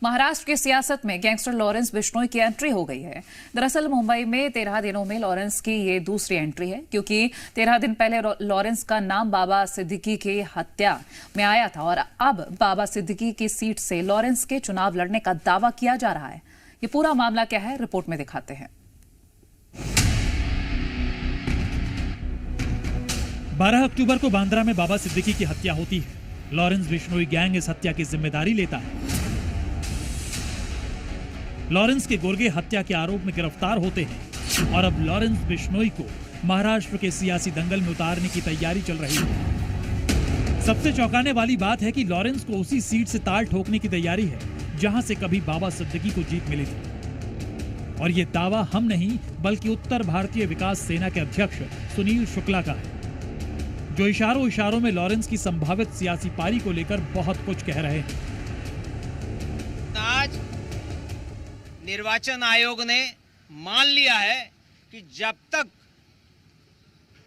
महाराष्ट्र की सियासत में गैंगस्टर लॉरेंस बिश्नोई की एंट्री हो गई है। दरअसल मुंबई में 13 दिनों में लॉरेंस की ये दूसरी एंट्री है, क्योंकि 13 दिन पहले लॉरेंस का नाम बाबा सिद्दीकी की हत्या में आया था और अब बाबा सिद्दीकी की सीट से लॉरेंस के चुनाव लड़ने का दावा किया जा रहा है। ये पूरा मामला क्या है, रिपोर्ट में दिखाते हैं। 12 अक्टूबर को बांद्रा में बाबा सिद्दीकी की हत्या होती है। लॉरेंस बिश्नोई गैंग इस हत्या की जिम्मेदारी लेता है। लॉरेंस के गुर्गे हत्या के आरोप में गिरफ्तार होते हैं और अब लॉरेंस बिश्नोई को महाराष्ट्र के सियासी दंगल में उतारने की तैयारी चल रही है। सबसे चौंकाने वाली बात है कि लॉरेंस को उसी सीट से ताल ठोकने की तैयारी है जहां से कभी बाबा सिद्दीकी को जीत मिली थी। और ये दावा हम नहीं बल्कि उत्तर भारतीय विकास सेना के अध्यक्ष सुनील शुक्ला का है, जो इशारों में लॉरेंस की संभावित सियासी पारी को लेकर बहुत कुछ कह रहे हैं। आज निर्वाचन आयोग ने मान लिया है कि जब तक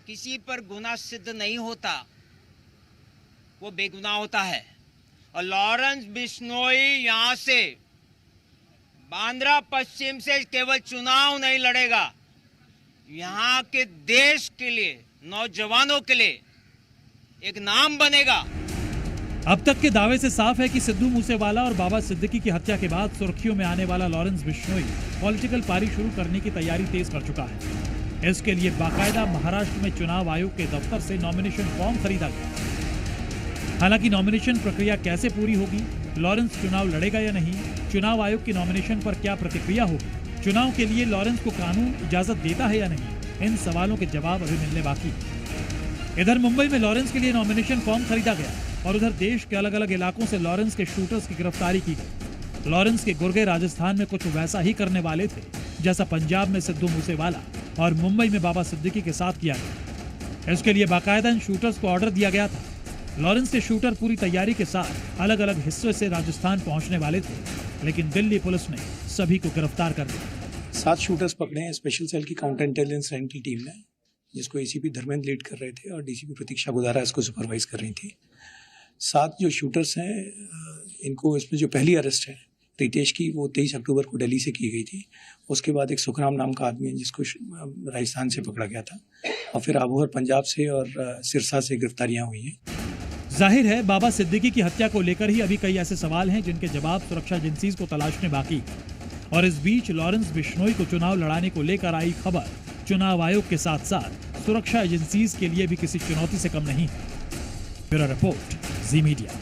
किसी पर गुनाह सिद्ध नहीं होता वो बेगुनाह होता है। और लॉरेंस बिश्नोई यहां से बांद्रा पश्चिम से केवल चुनाव नहीं लड़ेगा, यहां के देश के लिए, नौजवानों के लिए एक नाम बनेगा। अब तक के दावे से साफ है कि सिद्धू मूसेवाला और बाबा सिद्दीकी की हत्या के बाद सुर्खियों में आने वाला लॉरेंस बिश्नोई पॉलिटिकल पारी शुरू करने की तैयारी तेज कर चुका है। इसके लिए बाकायदा महाराष्ट्र में चुनाव आयोग के दफ्तर से नॉमिनेशन फॉर्म खरीदा गया। हालांकि नॉमिनेशन प्रक्रिया कैसे पूरी होगी, लॉरेंस चुनाव लड़ेगा या नहीं, चुनाव आयोग की नॉमिनेशन पर क्या प्रतिक्रिया होगी, चुनाव के लिए लॉरेंस को कानून इजाजत देता है या नहीं, इन सवालों के जवाब अभी मिलने बाकी है। इधर मुंबई में लॉरेंस के लिए नॉमिनेशन फॉर्म खरीदा गया और उधर देश के अलग अलग इलाकों से लॉरेंस के शूटर्स की गिरफ्तारी की गई। लॉरेंस के गुर्गे राजस्थान में कुछ वैसा ही करने वाले थे जैसा पंजाब में सिद्धू मूसेवाला और मुंबई में बाबा सिद्दीकी के साथ किया गया। इसके लिए बाकायदा इन शूटर्स को ऑर्डर दिया गया था। लॉरेंस के शूटर पूरी तैयारी के साथ अलग अलग हिस्सों से राजस्थान पहुंचने वाले थे, लेकिन दिल्ली पुलिस ने सभी को गिरफ्तार कर दिया। 7 शूटर्स पकड़े हैं स्पेशल सेल की काउंटर इंटेलिजेंस रैंक की टीम ने, जिसको एसीपी धर्मेंद्र लीड कर रहे थे और डीसीपी प्रतीक्षा गुदारा इसको सुपरवाइज कर रही थी। 7 जो शूटर्स हैं, इनको इसमें जो पहली अरेस्ट है रितेश की, वो 23 अक्टूबर को दिल्ली से की गई थी। उसके बाद एक सुखराम नाम का आदमी है जिसको राजस्थान से पकड़ा गया था, और फिर आबूहर पंजाब से और सिरसा से गिरफ्तारियां हुई हैं। जाहिर है बाबा सिद्दीकी की हत्या को लेकर ही अभी कई ऐसे सवाल हैं जिनके जवाब सुरक्षा एजेंसीज को तलाशने बाकी। और इस बीच लॉरेंस बिश्नोई को चुनाव लड़ाने को लेकर आई खबर चुनाव आयोग के साथ साथ सुरक्षा एजेंसीज के लिए भी किसी चुनौती से कम नहीं है। ब्यूरो रिपोर्ट, जी मीडिया।